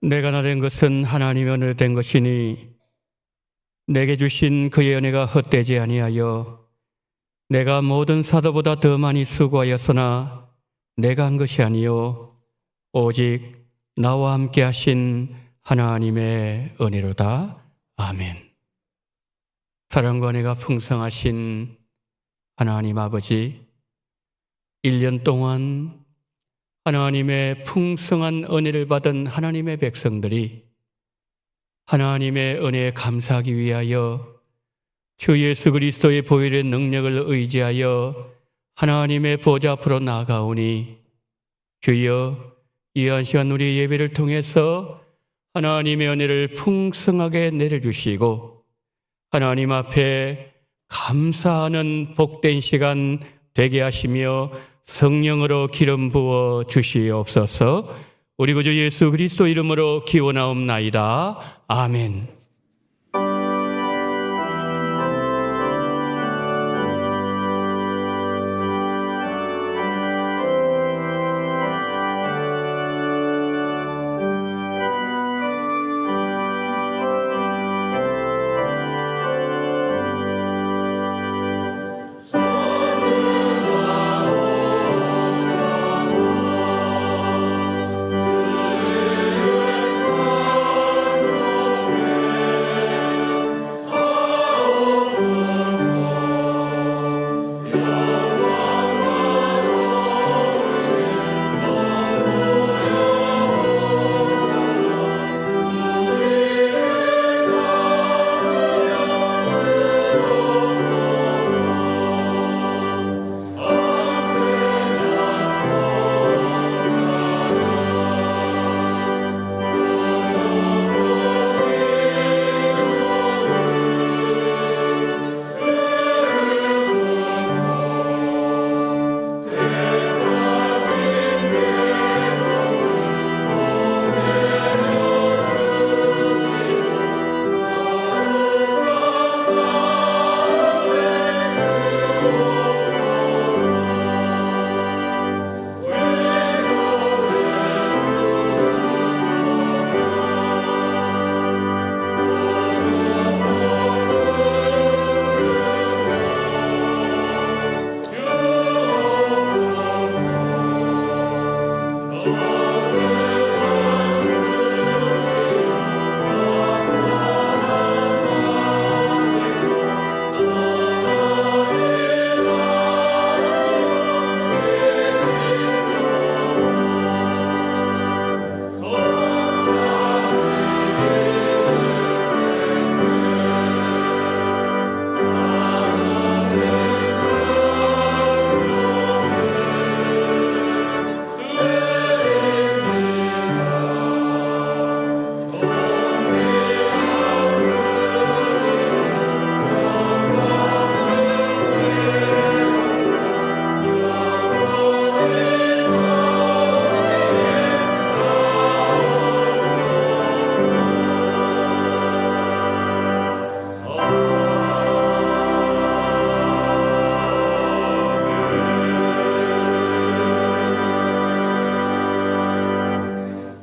내가 나된 것은 하나님의 은혜로 된 것이니 내게 주신 그의 은혜가 헛되지 아니하여 내가 모든 사도보다 더 많이 수고하였으나 내가 한 것이 아니요 오직 나와 함께 하신 하나님의 은혜로다. 아멘. 사랑과 은혜가 풍성하신 하나님 아버지, 1년 동안 하나님의 풍성한 은혜를 받은 하나님의 백성들이 하나님의 은혜에 감사하기 위하여 주 예수 그리스도의 보혈의 능력을 의지하여 하나님의 보좌 앞으로 나아가오니 주여, 이한 시간 우리 예배를 통해서 하나님의 은혜를 풍성하게 내려주시고 하나님 앞에 감사하는 복된 시간 되게 하시며 성령으로 기름 부어 주시옵소서. 우리 구주 예수 그리스도 이름으로 기원하옵나이다. 아멘.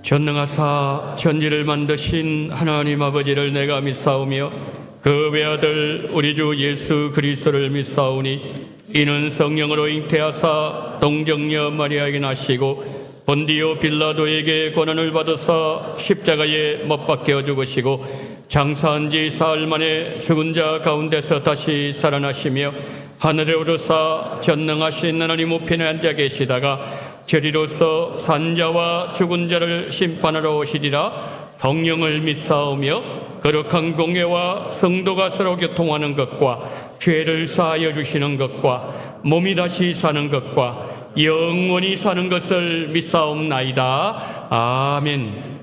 전능하사 천지를 만드신 하나님 아버지를 내가 믿사오며 그 외아들 우리 주 예수 그리스도를 믿사오니 이는 성령으로 잉태하사 동정녀 마리아에게 나시고 본디오 빌라도에게 고난을 받으사 십자가에 못 박혀 죽으시고 장사한 지 사흘 만에 죽은 자 가운데서 다시 살아나시며 하늘에 오르사 전능하신 하나님 우편에 앉아 계시다가 저리로서 산자와 죽은 자를 심판하러 오시리라. 성령을 믿사오며 거룩한 공회와 성도가 서로 교통하는 것과 죄를 사하여 주시는 것과 몸이 다시 사는 것과 영원히 사는 것을 믿사옵나이다. 아멘.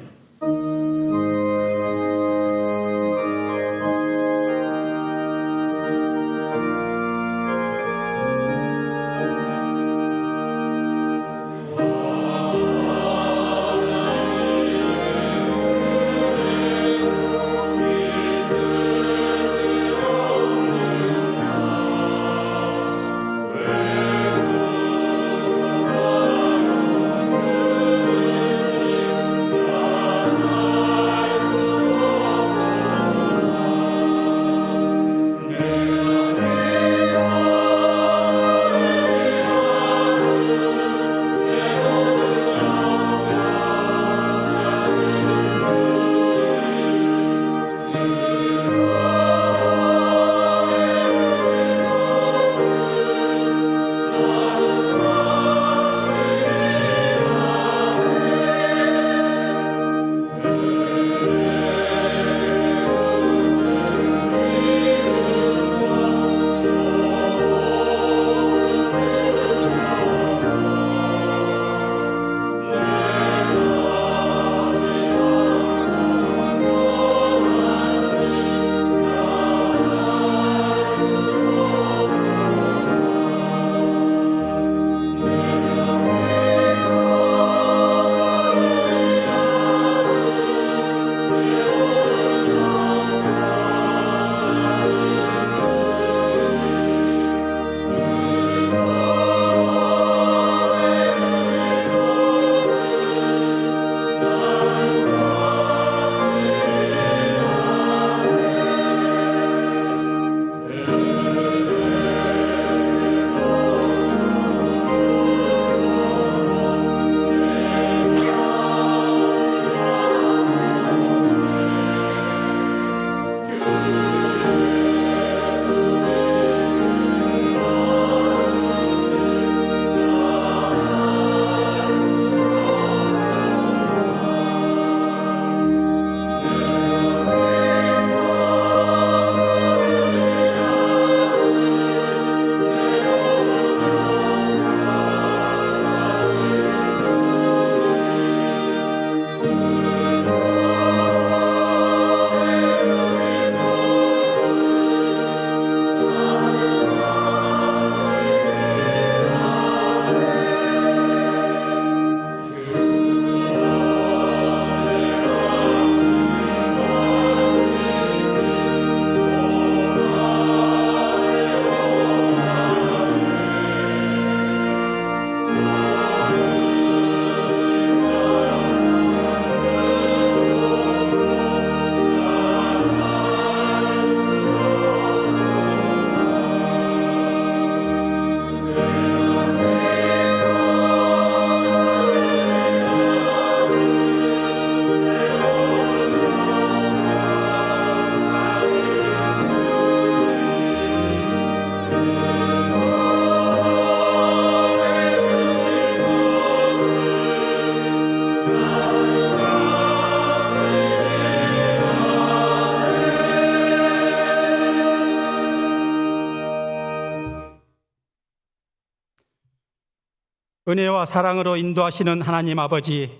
은혜와 사랑으로 인도하시는 하나님 아버지,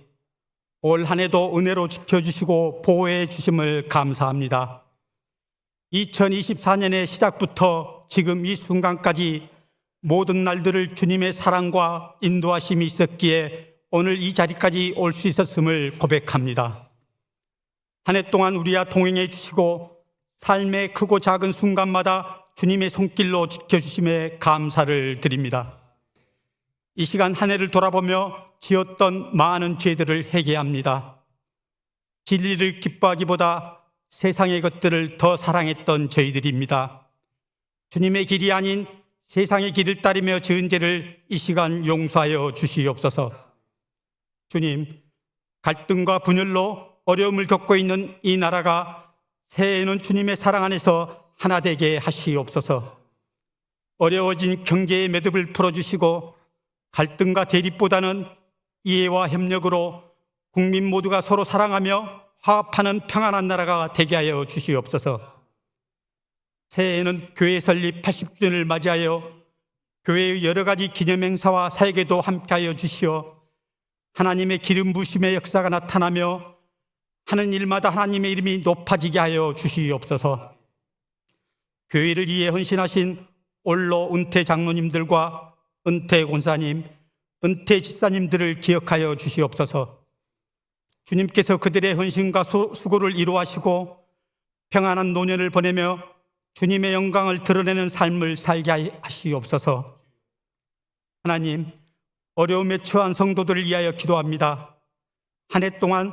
올 한 해도 은혜로 지켜주시고 보호해 주심을 감사합니다. 2024년의 시작부터 지금 이 순간까지 모든 날들을 주님의 사랑과 인도하심이 있었기에 오늘 이 자리까지 올 수 있었음을 고백합니다. 한 해 동안 우리와 동행해 주시고 삶의 크고 작은 순간마다 주님의 손길로 지켜주심에 감사를 드립니다. 이 시간 한 해를 돌아보며 지었던 많은 죄들을 회개합니다. 진리를 기뻐하기보다 세상의 것들을 더 사랑했던 저희들입니다. 주님의 길이 아닌 세상의 길을 따르며 지은 죄를 이 시간 용서하여 주시옵소서. 주님, 갈등과 분열로 어려움을 겪고 있는 이 나라가 새해에는 주님의 사랑 안에서 하나 되게 하시옵소서. 어려워진 경제의 매듭을 풀어주시고 갈등과 대립보다는 이해와 협력으로 국민 모두가 서로 사랑하며 화합하는 평안한 나라가 되게 하여 주시옵소서. 새해에는 교회 설립 80주년을 맞이하여 교회의 여러 가지 기념 행사와 사역에도 함께하여 주시어 하나님의 기름 부으심의 역사가 나타나며 하는 일마다 하나님의 이름이 높아지게 하여 주시옵소서. 교회를 위해 헌신하신 올로 은퇴 장로님들과 은퇴 권사님, 은퇴 집사님들을 기억하여 주시옵소서. 주님께서 그들의 헌신과 수고를 이루하시고 평안한 노년을 보내며 주님의 영광을 드러내는 삶을 살게 하시옵소서. 하나님, 어려움에 처한 성도들을 위하여 기도합니다. 한 해 동안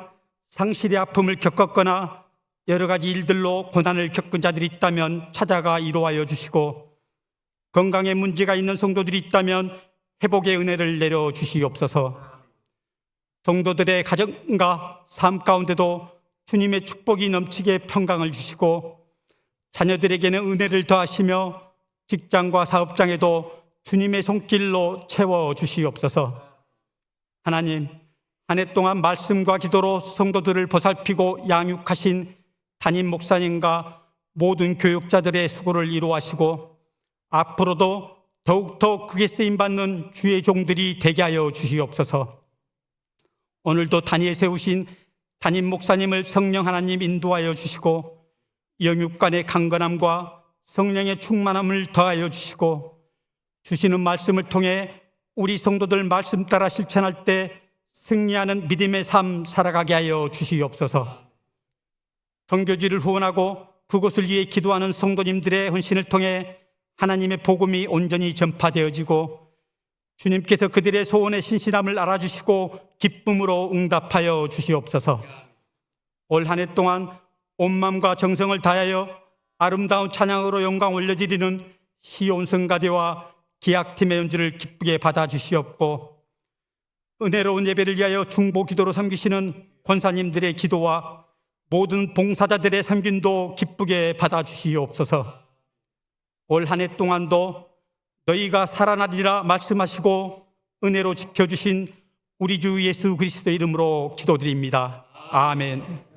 상실의 아픔을 겪었거나 여러 가지 일들로 고난을 겪은 자들이 있다면 찾아가 위로하여 주시고 건강에 문제가 있는 성도들이 있다면 회복의 은혜를 내려 주시옵소서. 성도들의 가정과 삶 가운데도 주님의 축복이 넘치게 평강을 주시고 자녀들에게는 은혜를 더하시며 직장과 사업장에도 주님의 손길로 채워 주시옵소서. 하나님, 한 해 동안 말씀과 기도로 성도들을 보살피고 양육하신 담임 목사님과 모든 교육자들의 수고를 이루하시고 앞으로도 더욱더 크게 쓰임받는 주의 종들이 되게 하여 주시옵소서. 오늘도 단위에 세우신 담임 목사님을 성령 하나님 인도하여 주시고 영육간의 강건함과 성령의 충만함을 더하여 주시고 주시는 말씀을 통해 우리 성도들 말씀 따라 실천할 때 승리하는 믿음의 삶 살아가게 하여 주시옵소서. 선교지를 후원하고 그곳을 위해 기도하는 성도님들의 헌신을 통해 하나님의 복음이 온전히 전파되어지고 주님께서 그들의 소원의 신실함을 알아주시고 기쁨으로 응답하여 주시옵소서. 올 한 해 동안 온 마음과 정성을 다하여 아름다운 찬양으로 영광 올려드리는 시온 성가대와 기악팀의 연주를 기쁘게 받아주시옵고 은혜로운 예배를 위하여 중보 기도로 섬기시는 권사님들의 기도와 모든 봉사자들의 섬김도 기쁘게 받아주시옵소서. 올 한 해 동안도 너희가 살아나리라 말씀하시고 은혜로 지켜주신 우리 주 예수 그리스도의 이름으로 기도드립니다. 아멘.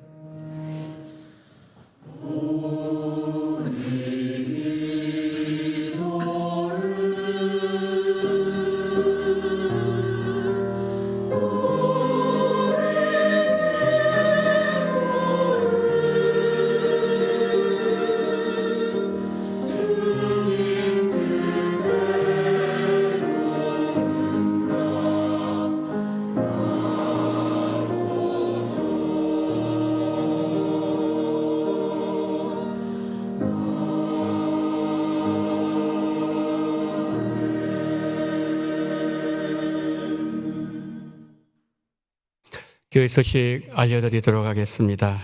교회 소식 알려드리도록 하겠습니다.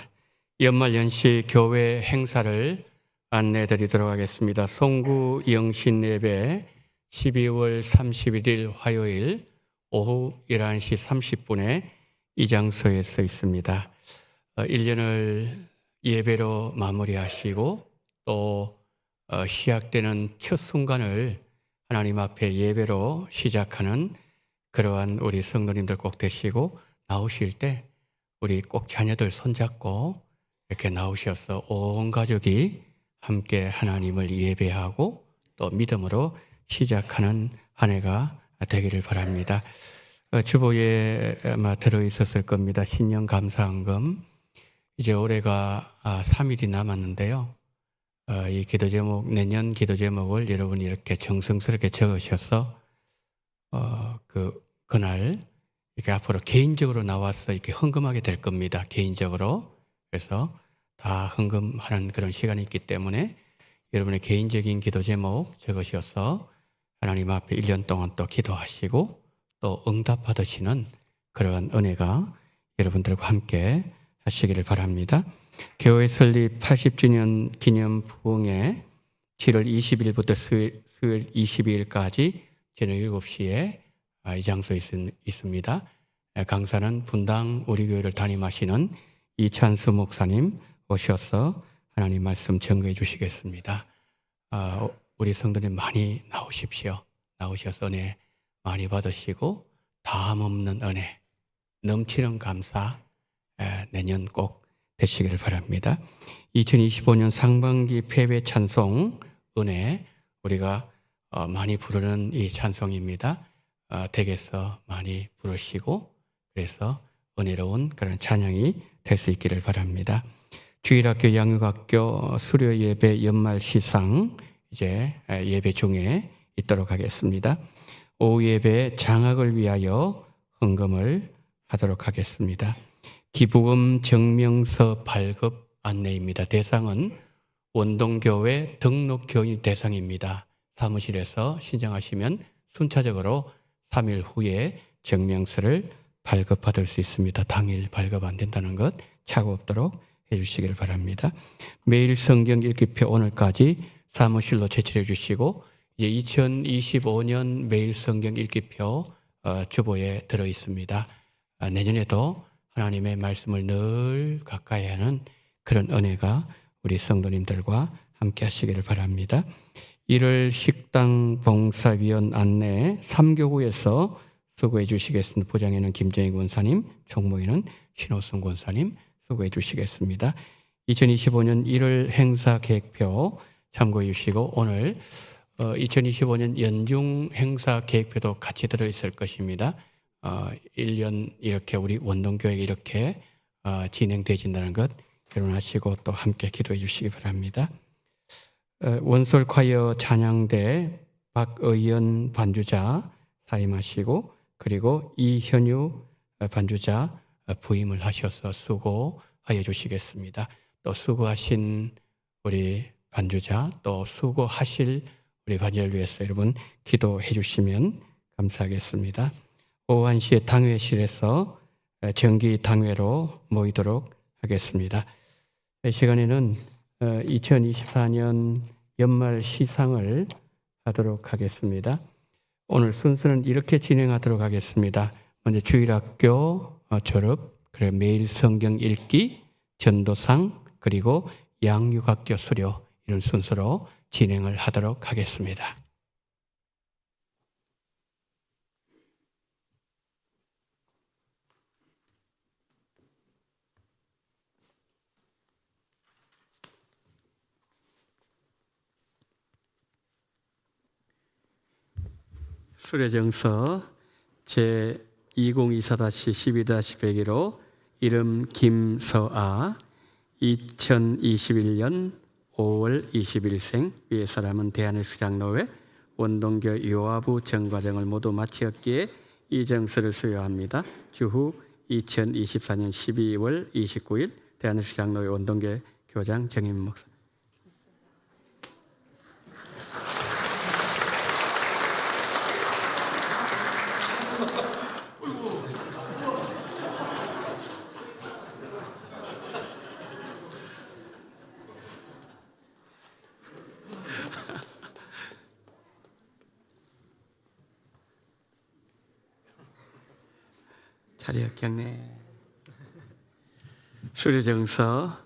연말연시 교회 행사를 안내드리도록 하겠습니다. 송구 영신 예배 12월 31일 화요일 오후 11시 30분에 이 장소에 서 있습니다. 1년을 예배로 마무리하시고 또 시작되는 첫 순간을 하나님 앞에 예배로 시작하는 그러한 우리 성도님들 꼭 되시고 나오실 때 우리 꼭 자녀들 손잡고 이렇게 나오셔서 온 가족이 함께 하나님을 예배하고 또 믿음으로 시작하는 한 해가 되기를 바랍니다. 주보에 아마 들어있었을 겁니다. 신년 감사헌금. 이제 올해가 3일이 남았는데요. 이 기도 제목, 내년 기도 제목을 여러분이 이렇게 정성스럽게 적으셔서 그날 이렇게 앞으로 개인적으로 나와서 이렇게 헌금하게 될 겁니다. 개인적으로. 그래서 다 헌금하는 그런 시간이 있기 때문에 여러분의 개인적인 기도 제목 적으셔서 하나님 앞에 1년 동안 또 기도하시고 또 응답 받으시는 그러한 은혜가 여러분들과 함께 하시기를 바랍니다. 교회 설립 80주년 기념 부흥회 7월 20일부터 수요일 22일까지 저녁 7시에 이 장소에 있습니다. 강사는 분당 우리 교회를 담임하시는 이찬수 목사님 오셔서 하나님 말씀 전거해 주시겠습니다. 우리 성도님 많이 나오십시오. 나오셔서 은혜 많이 받으시고 다함 없는 은혜, 넘치는 감사 내년 꼭 되시기를 바랍니다. 2025년 상반기 패배 찬송 은혜 우리가 많이 부르는 이 찬송입니다. 댁에서 많이 부르시고 그래서 은혜로운 그런 찬양이 될 수 있기를 바랍니다. 주일학교 양육학교 수료 예배 연말 시상 이제 예배 중에 있도록 하겠습니다. 오후 예배 장학을 위하여 헌금을 하도록 하겠습니다. 기부금 증명서 발급 안내입니다. 대상은 원동교회 등록교인 대상입니다. 사무실에서 신청하시면 순차적으로 3일 후에 증명서를 발급받을 수 있습니다. 당일 발급 안 된다는 것 착오 없도록 해주시길 바랍니다. 매일 성경 읽기표 오늘까지 사무실로 제출해 주시고 이제 2025년 매일 성경 읽기표 주보에 들어 있습니다. 내년에도 하나님의 말씀을 늘 가까이 하는 그런 은혜가 우리 성도님들과 함께 하시기를 바랍니다. 1월 식당 봉사위원 안내 3교구에서 수고해 주시겠습니다. 부장에는 김정희 권사님, 총무에는 신호승 권사님 수고해 주시겠습니다. 2025년 1월 행사 계획표 참고해 주시고 오늘 2025년 연중 행사 계획표도 같이 들어있을 것입니다. 1년 이렇게 우리 원동교회가 이렇게 진행되진다는 것 결혼하시고 또 함께 기도해 주시기 바랍니다. 원솔콰이어 찬양대 박의연 반주자 사임하시고 그리고 이현유 반주자 부임을 하셔서 수고하여 주시겠습니다. 또 수고하신 우리 반주자 또 수고하실 우리 반주를 위해서 여러분 기도해 주시면 감사하겠습니다. 오후 1시에 당회실에서 정기 당회로 모이도록 하겠습니다. 이 시간에는 2024년 연말 시상을 하도록 하겠습니다. 오늘 순서는 이렇게 진행하도록 하겠습니다. 먼저 주일학교 졸업, 그리고 매일 성경 읽기, 전도상, 그리고 양육학교 수료 이런 순서로 진행을 하도록 하겠습니다. 수료정서 제2024-12-102로 이름 김서아 2021년 5월 20일생 위의 사람은 대한의수장로회 원동교 요하부 정과정을 모두 마치었기에 이 정서를 수여합니다. 주후 2024년 12월 29일 대한의수장로회 원동교 교장 정임 목사 자리역 경례 수료정서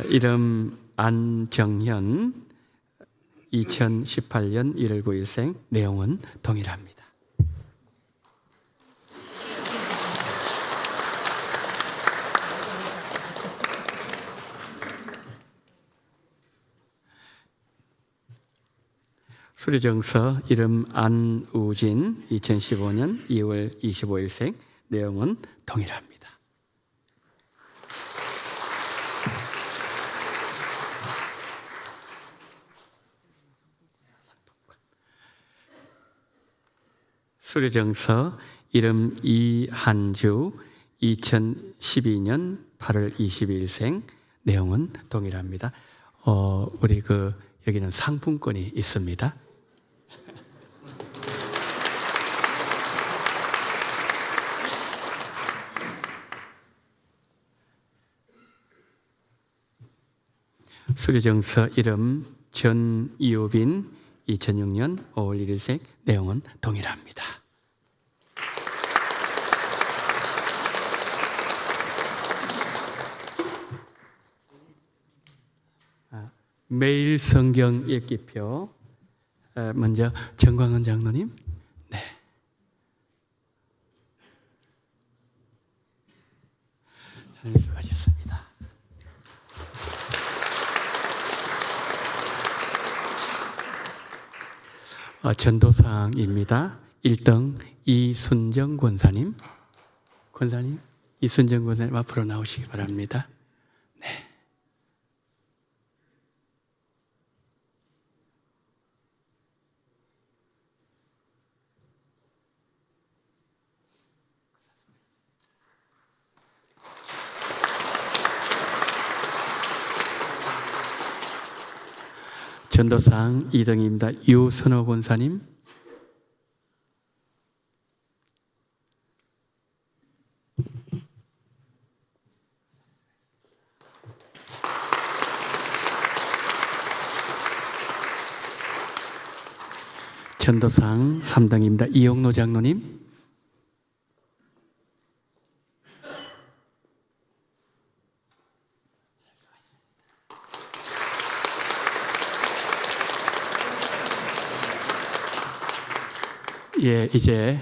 이름 안정현 2018년 1월 9일생 내용은 동일합니다. 수리정서 이름 안우진 2015년 2월 25일생 내용은 동일합니다. 수리정서 이름 이한주 2012년 8월 22일생 내용은 동일합니다. 우리 여기는 상품권이 있습니다. 수리정서 이름 전이호빈 2006년 5월 1일생 내용은 동일합니다. 매일 성경 읽기표 먼저 정광은 장로님. 네. 잘 수고하셨습니다. 전도사항입니다. 1등 이순정 권사님. 이순정 권사님 앞으로 나오시기 바랍니다. 네. 전도사항 2등입니다. 유선호 권사님. 전도사항 3등입니다. 이용노 장로님. 예, 이제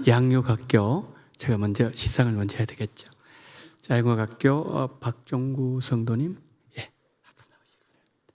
양육학교 제가 먼저 시상을 먼저 해야 되겠죠. 자, 양육학교 박종구 성도님, 예, 앞으로 나오시기 바랍니다.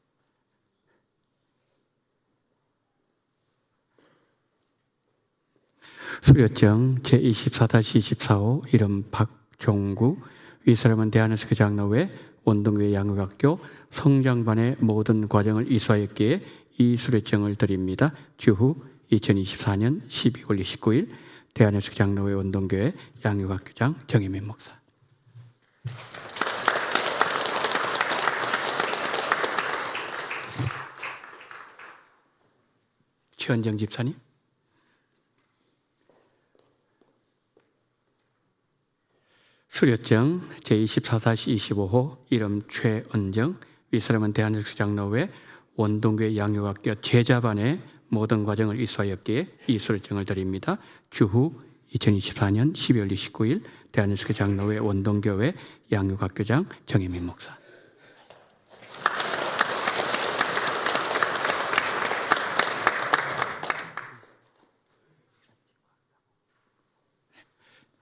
수료증 제24-24호 이름 박종구, 위 사람은 대한해수교 장로회 원동교회 양육학교 성장반의 모든 과정을 이수하였기에 이 수료증을 드립니다. 주후 2024년 12월 29일 대한해수교 장로회 원동교회 양육학교장 정혜민 목사. 최은정 집사님. 수료증 제24-25호 이름 최은정, 위 사람은 대한해수교 장로회 원동교회 양육학교 제자반의 모든 과정을 이수하였기에 이 수료증을 드립니다. 주후 2024년 12월 29일 대한해수교 장로회 원동교회 양육학교장 정혜민 목사.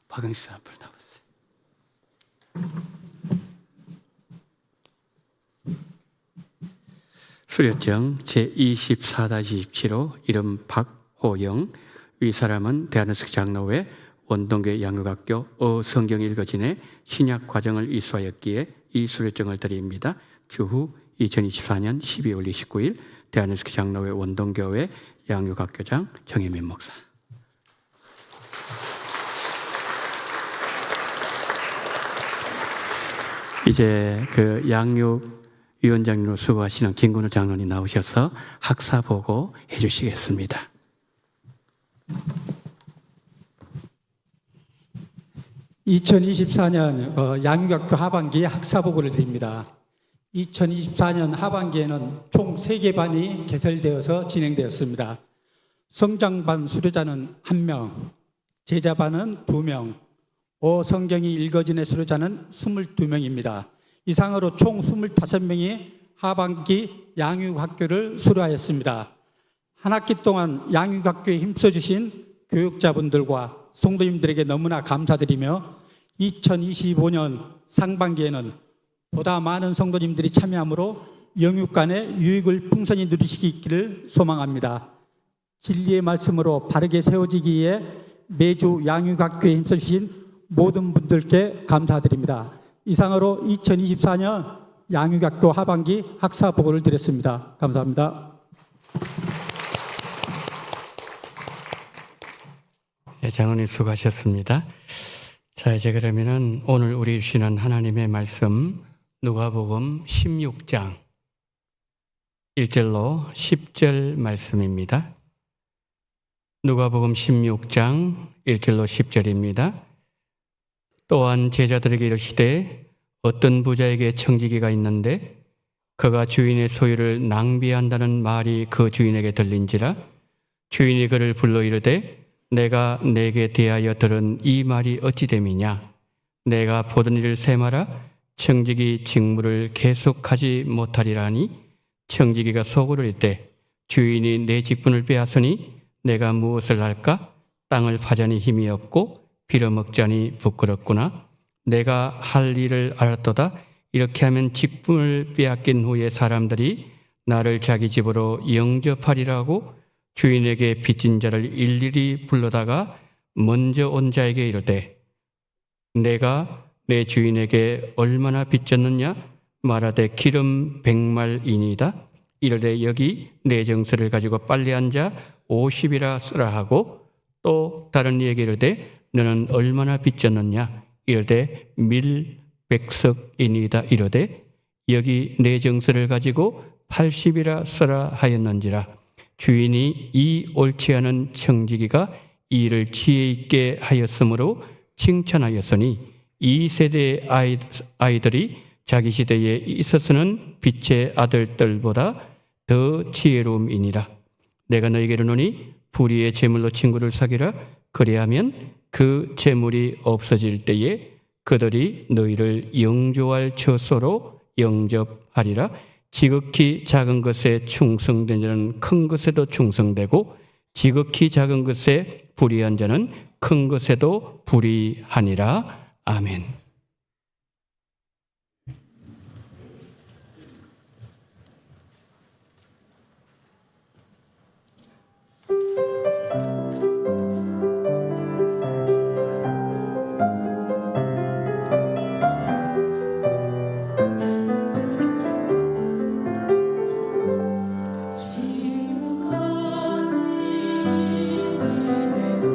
박영수 앞을 나왔어요. 수료증 제24-27호 이름 박호영, 위 사람은 대한해수교 장로회 원동교회 양육학교 성경 읽어진의 신약 과정을 이수하였기에 이 수료증을 드립니다. 주후 2024년 12월 29일 대한해수교 장로회 원동교회 양육학교장 정혜민 목사. 이제 양육위원장님으로 수고하시는 김근우 장로님 나오셔서 학사 보고 해주시겠습니다. (2024년) 양육학교 하반기 학사 보고를 드립니다. 2024년 하반기에는 총 3개 반이 개설되어서 진행되었습니다. 성장반 수료자는 1명, 제자반은 2명, 성경이 읽어진의 수료자는 22명입니다. 이상으로 총 25명이 하반기 양육학교를 수료하였습니다. 한 학기 동안 양육학교에 힘써주신 교육자분들과 성도님들에게 너무나 감사드리며 2025년 상반기에는 보다 많은 성도님들이 참여함으로 영육 간의 유익을 풍성히 누리시기 있기를 소망합니다. 진리의 말씀으로 바르게 세워지기에 매주 양육학교에 힘써주신 모든 분들께 감사드립니다. 이상으로 2024년 양육학교 하반기 학사 보고를 드렸습니다. 감사합니다. 네, 장로님 수고하셨습니다. 자, 이제 그러면은 오늘 우리 주시는 하나님의 말씀 누가복음 16장 1절로 10절 말씀입니다. 누가복음 16장 1절로 10절입니다. 또한 제자들에게 이르시되 어떤 부자에게 청지기가 있는데 그가 주인의 소유를 낭비한다는 말이 그 주인에게 들린지라 주인이 그를 불러 이르되 내가 내게 대하여 들은 이 말이 어찌 됨이냐 내가 보던 일을 세마라 청지기 직무를 계속하지 못하리라니 청지기가 속으로 이르되 주인이 내 직분을 빼앗으니 내가 무엇을 할까 땅을 파자니 힘이 없고 빌어먹자니 부끄럽구나 내가 할 일을 알았도다 이렇게 하면 직분을 빼앗긴 후에 사람들이 나를 자기 집으로 영접하리라고 주인에게 빚진 자를 일일이 불러다가 먼저 온 자에게 이르되 내가 내 주인에게 얼마나 빚졌느냐 말하되 기름 100말이니이다 이르되 여기 내 정서를 가지고 빨리 앉아 50이라 쓰라 하고 또 다른 이에게 이르되 너는 얼마나 빚졌느냐 이르되 밀 100석이니이다 이르되 여기 내 정서를 가지고 80이라 쓰라 하였는지라 주인이 이 옳지 않은 청지기가 이 일을 지혜 있게 하였으므로 칭찬하였으니 이 세대의 아이들이 자기 시대에 있어서는 빛의 아들들보다 더 지혜로움이니라 내가 너에게 이르노니 불의의 재물로 친구를 사귀라 그리하면 그 재물이 없어질 때에 그들이 너희를 영조할 처소로 영접하리라 지극히 작은 것에 충성된 자는 큰 것에도 충성되고 지극히 작은 것에 불의한 자는 큰 것에도 불의하니라. 아멘. 지금까지 지내온 주의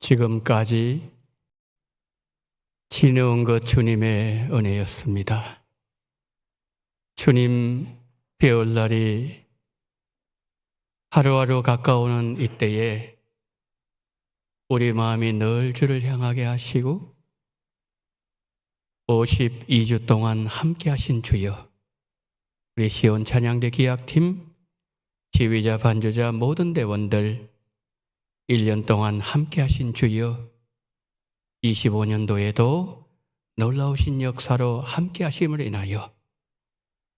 지금까지 지내온 것 주님의 은혜였습니다. 주님 배울 날이 하루하루 가까우는 이때에 우리 마음이 늘 주를 향하게 하시고 52주 동안 함께 하신 주여, 우리 시온 찬양대 기악팀, 지휘자, 반주자, 모든 대원들 1년 동안 함께 하신 주여, 25년도에도 놀라우신 역사로 함께 하심을 인하여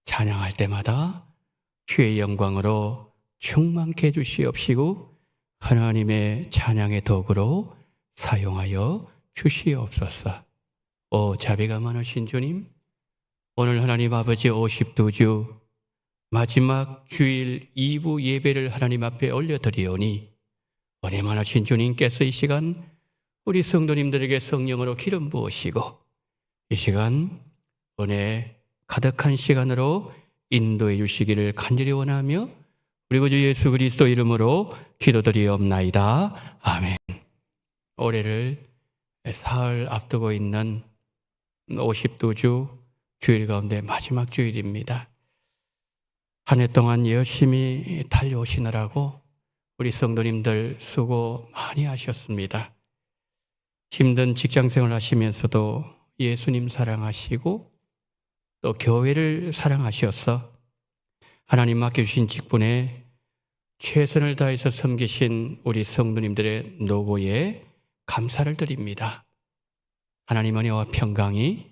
찬양할 때마다 주의 영광으로 충만케 해주시옵시고 하나님의 찬양의 도구로 사용하여 주시옵소서. 오 자비가 많으신 주님, 오늘 하나님 아버지 52주 마지막 주일 2부 예배를 하나님 앞에 올려드리오니 은혜 많으신 주님께서 이 시간 우리 성도님들에게 성령으로 기름 부으시고 이 시간 은혜 가득한 시간으로 인도해 주시기를 간절히 원하며 우리 구주 예수 그리스도 이름으로 기도드리옵나이다. 아멘. 올해를 사흘 앞두고 있는 52주 주일 가운데 마지막 주일입니다. 한 해 동안 열심히 달려오시느라고 우리 성도님들 수고 많이 하셨습니다. 힘든 직장생활 하시면서도 예수님 사랑하시고 또 교회를 사랑하셔서 하나님 맡겨주신 직분에 최선을 다해서 섬기신 우리 성도님들의 노고에 감사를 드립니다. 하나님 은혜와 평강이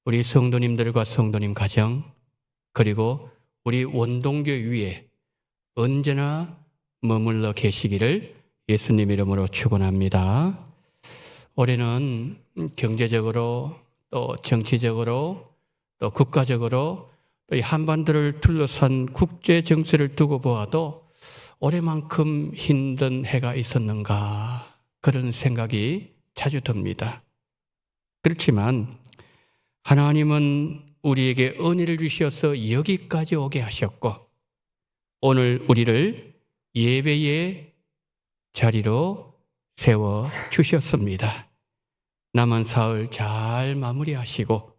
우리 성도님들과 성도님 가정 그리고 우리 원동교 위에 언제나 머물러 계시기를 예수님 이름으로 축원합니다. 올해는 경제적으로 또 정치적으로 또 국가적으로 또 이 한반도를 둘러싼 국제 정세를 두고 보아도 올해만큼 힘든 해가 있었는가 그런 생각이 자주 듭니다. 그렇지만 하나님은 우리에게 은혜를 주셔서 여기까지 오게 하셨고 오늘 우리를 예배의 자리로 세워 주셨습니다. 남은 사흘 잘 마무리하시고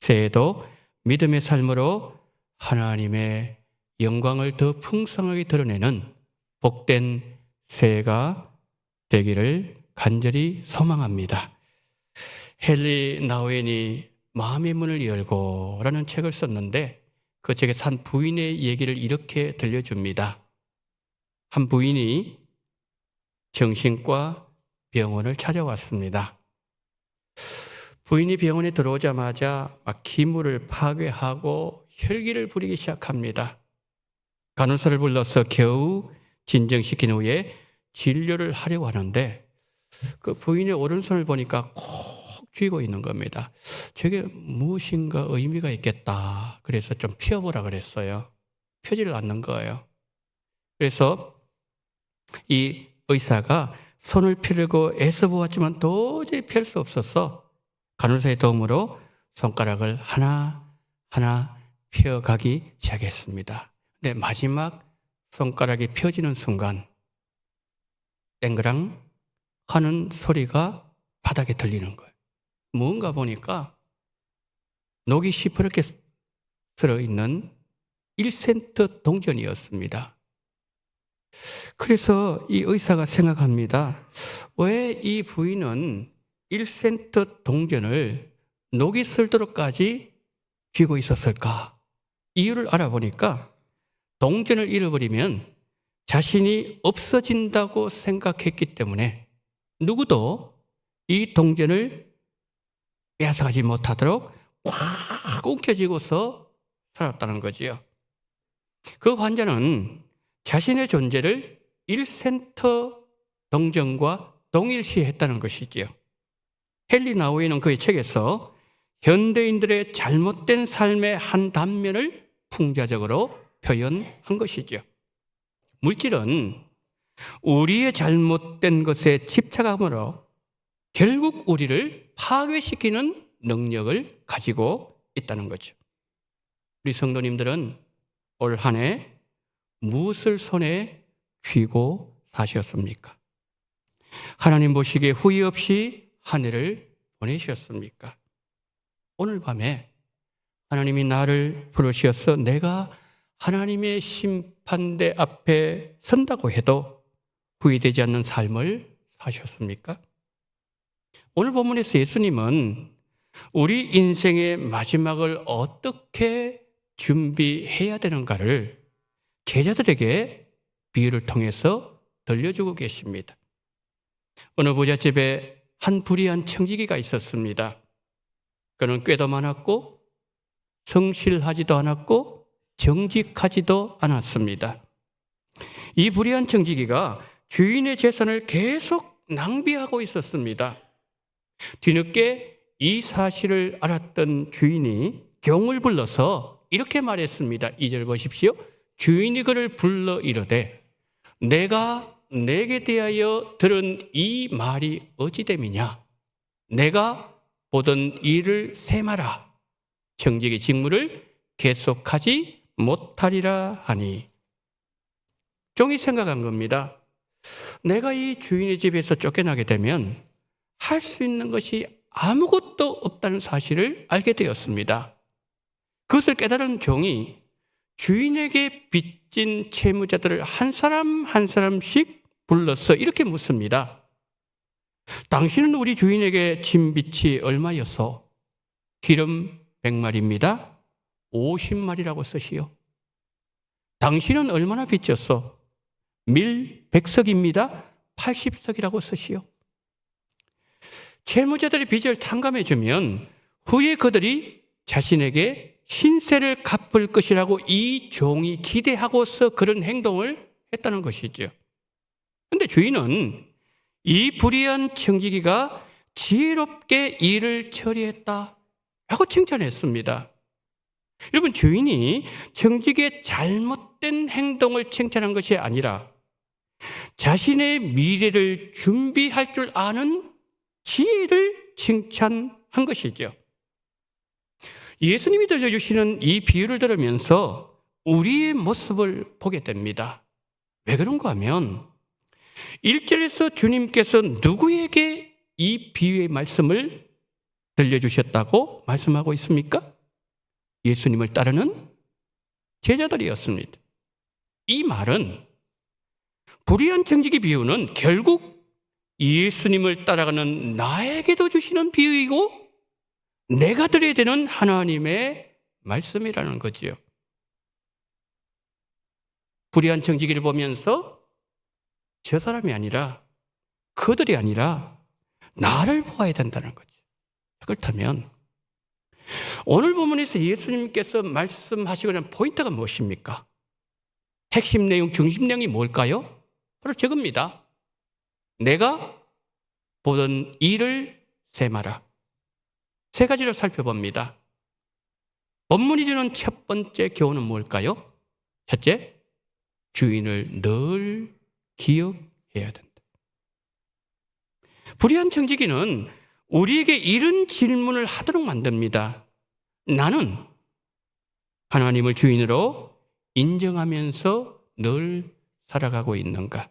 새해도 믿음의 삶으로 하나님의 영광을 더 풍성하게 드러내는 복된 새해가 되기를 간절히 소망합니다. 헨리 나우엔이 마음의 문을 열고 라는 책을 썼는데 그 책에서 한 부인의 얘기를 이렇게 들려줍니다. 한 부인이 정신과 병원을 찾아왔습니다. 부인이 병원에 들어오자마자 막 기물을 파괴하고 혈기를 부리기 시작합니다. 간호사를 불러서 겨우 진정시킨 후에 진료를 하려고 하는데 그 부인의 오른손을 보니까 콕 쥐고 있는 겁니다. 저게 무엇인가 의미가 있겠다. 그래서 좀 펴보라 그랬어요. 펴지를 않는 거예요. 그래서 이 의사가 손을 펴려고 애써 보았지만 도저히 펼 수 없어서 간호사의 도움으로 손가락을 하나하나 펴가기 시작했습니다. 근데 마지막 손가락이 펴지는 순간 땡그랑 하는 소리가 바닥에 들리는 거예요. 뭔가 보니까 녹이 시퍼렇게 들어있는 1센트 동전이었습니다. 그래서 이 의사가 생각합니다. 왜 이 부인은 1센트 동전을 녹이 슬도록까지 쥐고 있었을까? 이유를 알아보니까 동전을 잃어버리면 자신이 없어진다고 생각했기 때문에 누구도 이 동전을 빼앗아가지 못하도록 꽉 움켜쥐고서 살았다는 거지요. 그 환자는 자신의 존재를 1센트 동전과 동일시했다는 것이지요. 헨리 나우엔은 그의 책에서 현대인들의 잘못된 삶의 한 단면을 풍자적으로 표현한 것이죠. 물질은 우리의 잘못된 것에 집착함으로 결국 우리를 파괴시키는 능력을 가지고 있다는 거죠. 우리 성도님들은 올 한 해 무엇을 손에 쥐고 사셨습니까? 하나님 보시기에 후회 없이 한 해를 보내셨습니까? 오늘 밤에 하나님이 나를 부르셔서 내가 하나님의 심판대 앞에 선다고 해도 후회되지 않는 삶을 사셨습니까? 오늘 본문에서 예수님은 우리 인생의 마지막을 어떻게 준비해야 되는가를 제자들에게 비유를 통해서 들려주고 계십니다. 어느 부잣집에 한 불의한 청지기가 있었습니다. 그는 꾀도 많았고 성실하지도 않았고 정직하지도 않았습니다. 이 불의한 청지기가 주인의 재산을 계속 낭비하고 있었습니다. 뒤늦게 이 사실을 알았던 주인이 종을 불러서 이렇게 말했습니다. 2절 보십시오. 주인이 그를 불러 이르되 내가 내게 대하여 들은 이 말이 어찌됨이냐? 내가 보던 일을 세마라. 청지기 직무를 계속하지 못하리라 하니. 종이 생각한 겁니다. 내가 이 주인의 집에서 쫓겨나게 되면 할 수 있는 것이 아무것도 없다는 사실을 알게 되었습니다. 그것을 깨달은 종이 주인에게 빚진 채무자들을 한 사람 한 사람씩 불러서 이렇게 묻습니다. 당신은 우리 주인에게 진 빚이 얼마였어? 기름 100마리입니다. 50마리라고 쓰시오. 당신은 얼마나 빚졌어? 밀 100석입니다. 80석이라고 쓰시오. 채무자들의 빚을 탕감해주면 후에 그들이 자신에게 신세를 갚을 것이라고 이 종이 기대하고서 그런 행동을 했다는 것이죠. 그런데 주인은 이 불의한 청지기가 지혜롭게 일을 처리했다 라고 칭찬했습니다. 여러분, 주인이 청지기의 잘못된 행동을 칭찬한 것이 아니라 자신의 미래를 준비할 줄 아는 지혜를 칭찬한 것이죠. 예수님이 들려주시는 이 비유를 들으면서 우리의 모습을 보게 됩니다. 왜 그런가 하면 1절에서 주님께서 누구에게 이 비유의 말씀을 들려주셨다고 말씀하고 있습니까? 예수님을 따르는 제자들이었습니다. 이 말은 불의한 청지기 비유는 결국 예수님을 따라가는 나에게도 주시는 비유이고 내가 드려야 되는 하나님의 말씀이라는 거지요. 불의한 청지기를 보면서 저 사람이 아니라 그들이 아니라 나를 보아야 된다는 거죠. 그렇다면 오늘 본문에서 예수님께서 말씀하시고자 하는 포인트가 무엇입니까? 핵심 내용, 중심 내용이 뭘까요? 바로 저겁니다. 내가 보던 일을 세마라. 세 가지로 살펴봅니다. 본문이 주는 첫 번째 교훈은 뭘까요? 첫째, 주인을 늘 기억해야 된다. 불의한 청지기는 우리에게 이런 질문을 하도록 만듭니다. 나는 하나님을 주인으로 인정하면서 늘 살아가고 있는가?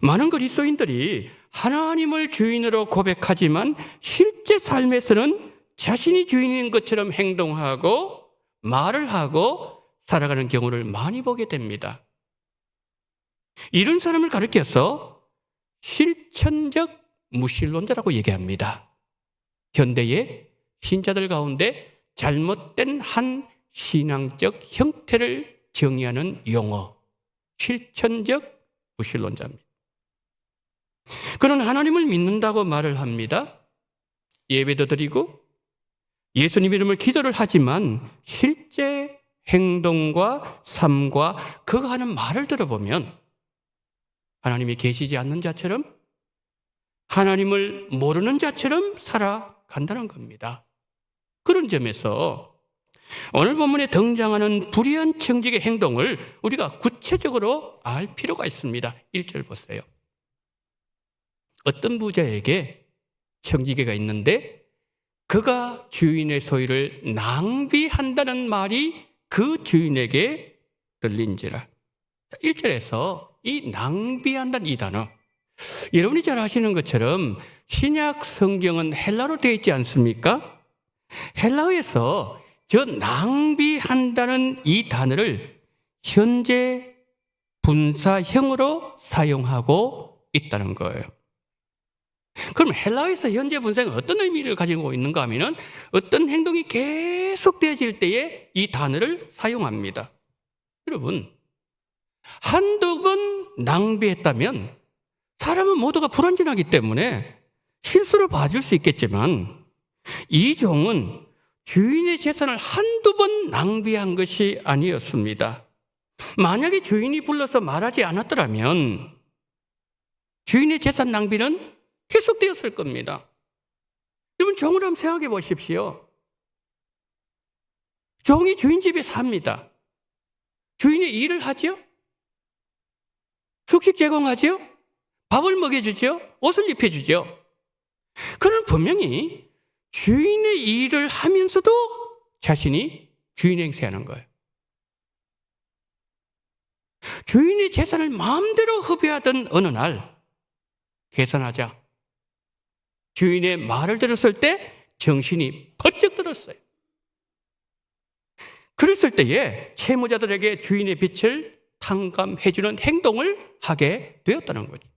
많은 그리스도인들이 하나님을 주인으로 고백하지만 실제 삶에서는 자신이 주인인 것처럼 행동하고 말을 하고 살아가는 경우를 많이 보게 됩니다. 이런 사람을 가리켜서 실천적 무신론자라고 얘기합니다. 현대의 신자들 가운데 잘못된 한 신앙적 형태를 정의하는 용어, 실천적 무신론자입니다. 그는 하나님을 믿는다고 말을 합니다. 예배도 드리고 예수님 이름을 기도를 하지만 실제 행동과 삶과 그가 하는 말을 들어보면 하나님이 계시지 않는 자처럼, 하나님을 모르는 자처럼 살아간다는 겁니다. 그런 점에서 오늘 본문에 등장하는 불의한 청지기의 행동을 우리가 구체적으로 알 필요가 있습니다. 1절 보세요. 어떤 부자에게 청지기가 있는데 그가 주인의 소유를 낭비한다는 말이 그 주인에게 들린지라. 1절에서 이 낭비한다는 이 단어, 여러분이 잘 아시는 것처럼 신약 성경은 헬라로 되어 있지 않습니까? 헬라어에서 저 낭비한다는 이 단어를 현재 분사형으로 사용하고 있다는 거예요. 그럼 헬라어에서 현재 분사형은 어떤 의미를 가지고 있는가 하면은 어떤 행동이 계속되어질 때에 이 단어를 사용합니다. 여러분, 한두 번 낭비했다면 사람은 모두가 불완전하기 때문에 실수를 봐줄 수 있겠지만 이 종은 주인의 재산을 한두 번 낭비한 것이 아니었습니다. 만약에 주인이 불러서 말하지 않았더라면 주인의 재산 낭비는 계속되었을 겁니다. 여러분, 종을 한번 생각해 보십시오. 종이 주인 집에 삽니다. 주인의 일을 하죠? 숙식 제공하죠? 밥을 먹여주죠? 옷을 입혀주죠? 그는 분명히 주인의 일을 하면서도 자신이 주인 행세하는 거예요. 주인의 재산을 마음대로 허비하던 어느 날 계산하자 주인의 말을 들었을 때 정신이 번쩍 들었어요. 그랬을 때에 채무자들에게 주인의 빚을 탕감해주는 행동을 하게 되었다는 거죠.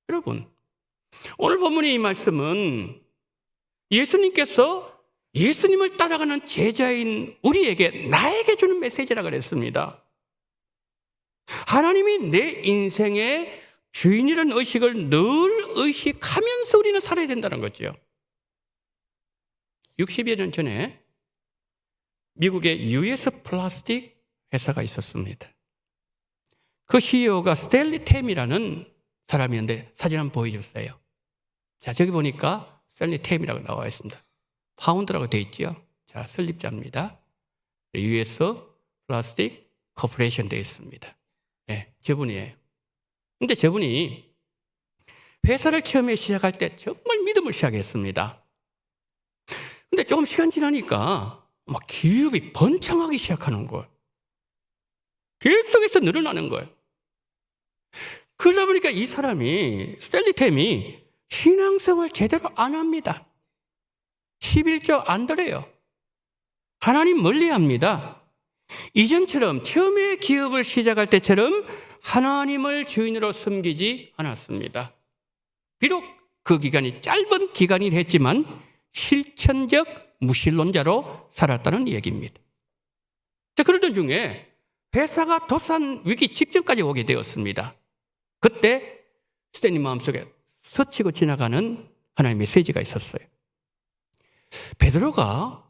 여러분, 오늘 본문의 이 말씀은 예수님께서 예수님을 따라가는 제자인 우리에게, 나에게 주는 메시지라고 그랬습니다. 하나님이 내 인생의 주인이라는 의식을 늘 의식하면서 우리는 살아야 된다는 거죠. 60여 년 전에 미국의 US 플라스틱 회사가 있었습니다. 그 CEO가 스탠리 템이라는 사람이었는데 사진 한번 보여주세요. 자, 저기 보니까 스탠리 템이라고 나와 있습니다. 파운드라고 되어 있죠. 자, 설립자입니다. US 플라스틱 코퍼레이션 되어 있습니다. 네, 저분이에요. 근데 저분이 회사를 처음에 시작할 때 정말 믿음을 시작했습니다. 근데 조금 시간 지나니까 막 기업이 번창하기 시작하는 거예요. 계속해서 늘어나는 거예요. 그러다 보니까 이 사람이, 스탠리 템이 신앙생활 제대로 안 합니다. 11조 안 드려요. 하나님 멀리합니다. 이전처럼 처음에 기업을 시작할 때처럼 하나님을 주인으로 섬기지 않았습니다. 비록 그 기간이 짧은 기간이 됐지만 실천적 무신론자로 살았다는 얘기입니다. 자, 그러던 중에 회사가 도산 위기 직전까지 오게 되었습니다. 그때 스탠리 마음속에 스치고 지나가는 하나님의 메시지가 있었어요. 베드로가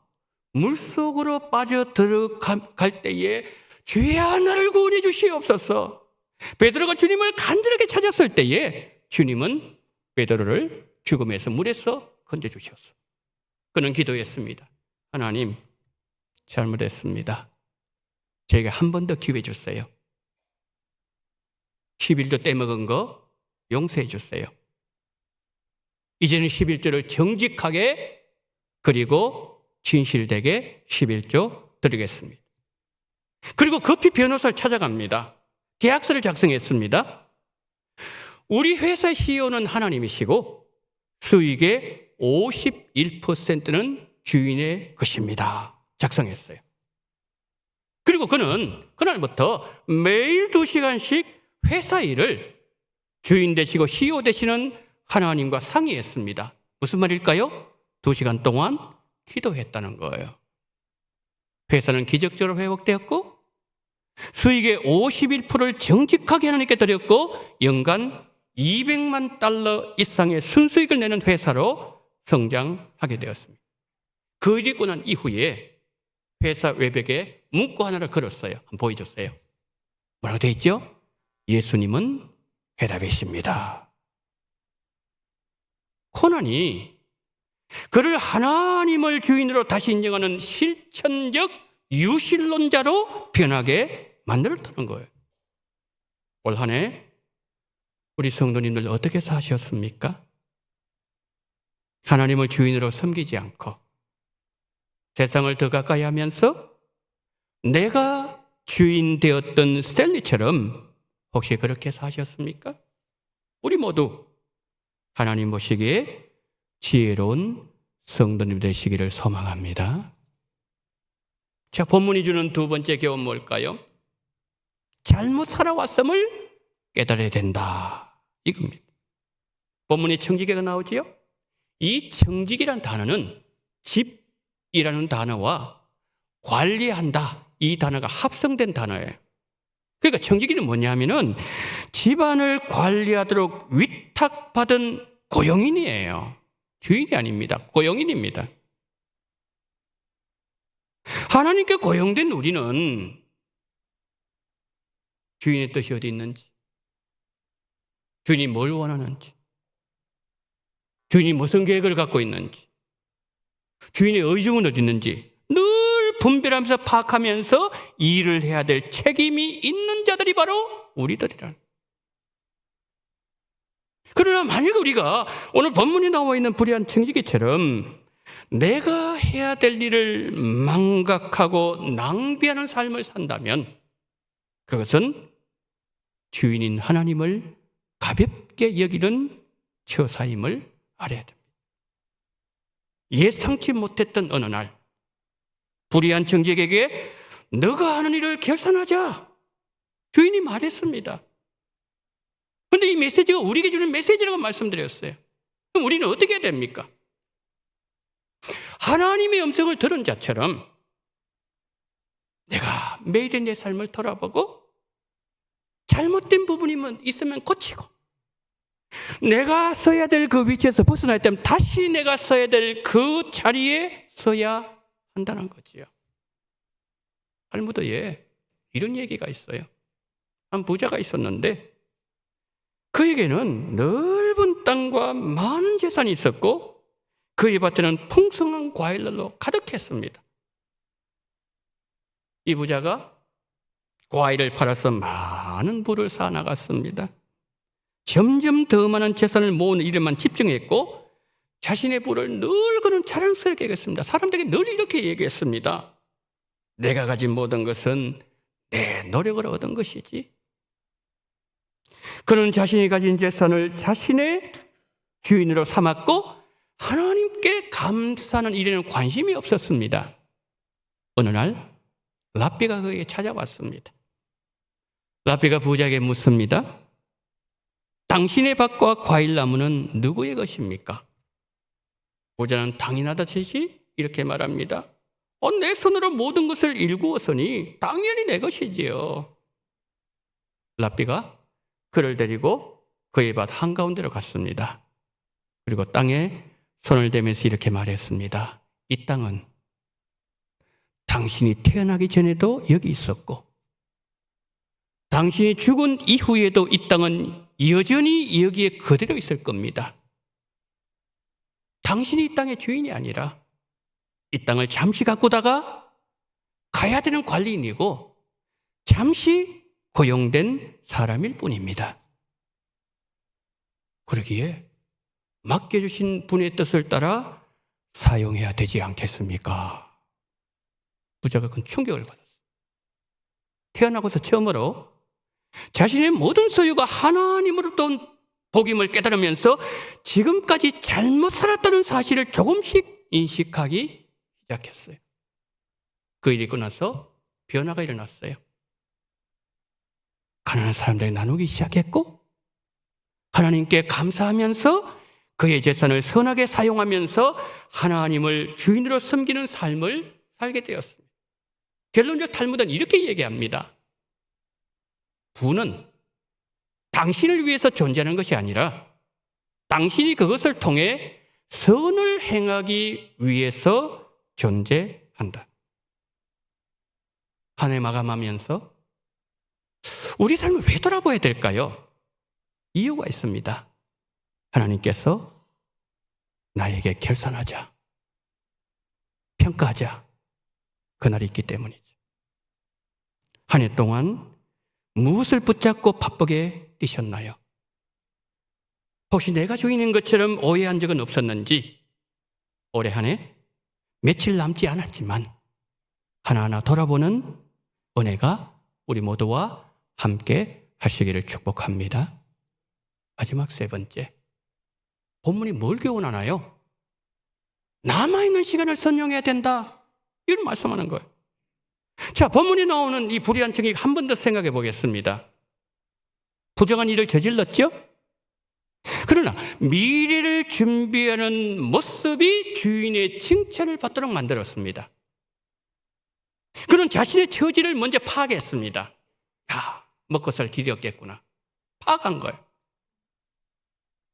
물속으로 빠져 들어갈 때에 주야 나를 구원해 주시옵소서. 베드로가 주님을 간절하게 찾았을 때에 주님은 베드로를 죽음에서 물에서 건져주셨어. 그는 기도했습니다. 하나님, 잘못했습니다. 저에게 한 번 더 기회 주세요. 11조 떼먹은 거 용서해 주세요. 이제는 11조를 정직하게 그리고 진실되게 11조 드리겠습니다. 그리고 급히 변호사를 찾아갑니다. 계약서를 작성했습니다. 우리 회사 CEO는 하나님이시고 수익의 51%는 주인의 것입니다. 작성했어요. 그리고 그는 그날부터 매일 2시간씩 회사 일을 주인 되시고 CEO 되시는 하나님과 상의했습니다. 무슨 말일까요? 2시간 동안 기도했다는 거예요. 회사는 기적적으로 회복되었고 수익의 51%를 정직하게 하나님께 드렸고 연간 200만 달러 이상의 순수익을 내는 회사로 성장하게 되었습니다. 그 일이 있고 난 이후에 회사 외벽에 문구 하나를 걸었어요. 한번 보여줬어요. 뭐라고 되어 있죠? 예수님은 해답이십니다. 코난이 그를 하나님을 주인으로 다시 인정하는 실천적 유실론자로 변하게 만들었다는 거예요. 올 한 해 우리 성도님들 어떻게 사셨습니까? 하나님을 주인으로 섬기지 않고 세상을 더 가까이 하면서 내가 주인 되었던 스탠리처럼 혹시 그렇게 사셨습니까? 우리 모두 하나님 보시기에 지혜로운 성도님 되시기를 소망합니다. 자, 본문이 주는 두 번째 교훈 뭘까요? 잘못 살아왔음을 깨달아야 된다. 이겁니다. 본문에 청지기가 나오지요? 이 청지기란 단어는 집이라는 단어와 관리한다, 이 단어가 합성된 단어예요. 그러니까 청지기는 뭐냐면은 집안을 관리하도록 위탁받은 고용인이에요. 주인이 아닙니다. 고용인입니다. 하나님께 고용된 우리는 주인의 뜻이 어디 있는지, 주인이 뭘 원하는지, 주인이 무슨 계획을 갖고 있는지, 주인의 의중은 어디 있는지 늘 분별하면서 파악하면서 일을 해야 될 책임이 있는 자들이 바로 우리들이란. 그러나 만약 우리가 오늘 본문에 나와 있는 불의한 청지기처럼 내가 해야 될 일을 망각하고 낭비하는 삶을 산다면 그것은 주인인 하나님을 가볍게 여기는 처사임을 알아야 됩니다. 예상치 못했던 어느 날 불의한 청지기에게 너가 하는 일을 결산하자 주인이 말했습니다. 그런데 이 메시지가 우리에게 주는 메시지라고 말씀드렸어요. 그럼 우리는 어떻게 해야 됩니까? 하나님의 음성을 들은 자처럼 내가 매일의 내 삶을 돌아보고 잘못된 부분이 있으면 고치고 내가 서야 될 그 위치에서 벗어날 때면 다시 내가 서야 될 그 자리에 서야 한다는 거지요. 탈무드에 이런 얘기가 있어요. 한 부자가 있었는데 그에게는 넓은 땅과 많은 재산이 있었고 그의 밭에는 풍성한 과일들로 가득했습니다. 이 부자가 과일을 팔아서 많은 부를 쌓아나갔습니다. 점점 더 많은 재산을 모으는 일에만 집중했고 자신의 부를 늘 그는 자랑스럽게 얘기했습니다. 사람들에게 늘 이렇게 얘기했습니다. 내가 가진 모든 것은 내 노력으로 얻은 것이지. 그는 자신이 가진 재산을 자신의 주인으로 삼았고 하나님께 감사하는 일에는 관심이 없었습니다. 어느 날 랍비가 그에게 찾아왔습니다. 랍비가 부자에게 묻습니다. 당신의 밭과 과일나무는 누구의 것입니까? 부자는 당연하다듯이 이렇게 말합니다. 내 손으로 모든 것을 일구었으니 당연히 내 것이지요. 랍비가 그를 데리고 그의 밭 한가운데로 갔습니다. 그리고 땅에 손을 대면서 이렇게 말했습니다. 이 땅은 당신이 태어나기 전에도 여기 있었고 당신이 죽은 이후에도 이 땅은 여전히 여기에 그대로 있을 겁니다. 당신이 이 땅의 주인이 아니라 이 땅을 잠시 가꾸다가 가야 되는 관리인이고 잠시 고용된 사람일 뿐입니다. 그러기에 맡겨주신 분의 뜻을 따라 사용해야 되지 않겠습니까? 부자가 큰 충격을 받았어요. 태어나고서 처음으로 자신의 모든 소유가 하나님으로부터 온 복임을 깨달으면서 지금까지 잘못 살았다는 사실을 조금씩 인식하기 시작했어요. 그 일이 있고 나서 변화가 일어났어요. 가난한 사람들이 나누기 시작했고 하나님께 감사하면서 그의 재산을 선하게 사용하면서 하나님을 주인으로 섬기는 삶을 살게 되었습니다. 결론적 탈무드는 이렇게 얘기합니다. 부는 당신을 위해서 존재하는 것이 아니라 당신이 그것을 통해 선을 행하기 위해서 존재한다. 한 해 마감하면서 우리 삶을 왜 돌아봐야 될까요? 이유가 있습니다. 하나님께서 나에게 결산하자, 평가하자 그날이 있기 때문이죠. 한 해 동안 무엇을 붙잡고 바쁘게 뛰셨나요? 혹시 내가 주인인 것처럼 오해한 적은 없었는지 올해 한 해 며칠 남지 않았지만 하나하나 돌아보는 은혜가 우리 모두와 함께 하시기를 축복합니다. 마지막 세 번째, 본문이 뭘 교훈하나요? 남아있는 시간을 선용해야 된다, 이런 말씀하는 거예요. 자, 본문이 나오는 이 불의한 증인 한 번 더 생각해 보겠습니다. 부정한 일을 저질렀죠? 그러나 미래를 준비하는 모습이 주인의 칭찬을 받도록 만들었습니다. 그는 자신의 처지를 먼저 파악했습니다. 야, 먹고 살 길이 없겠구나. 파악한 거예요.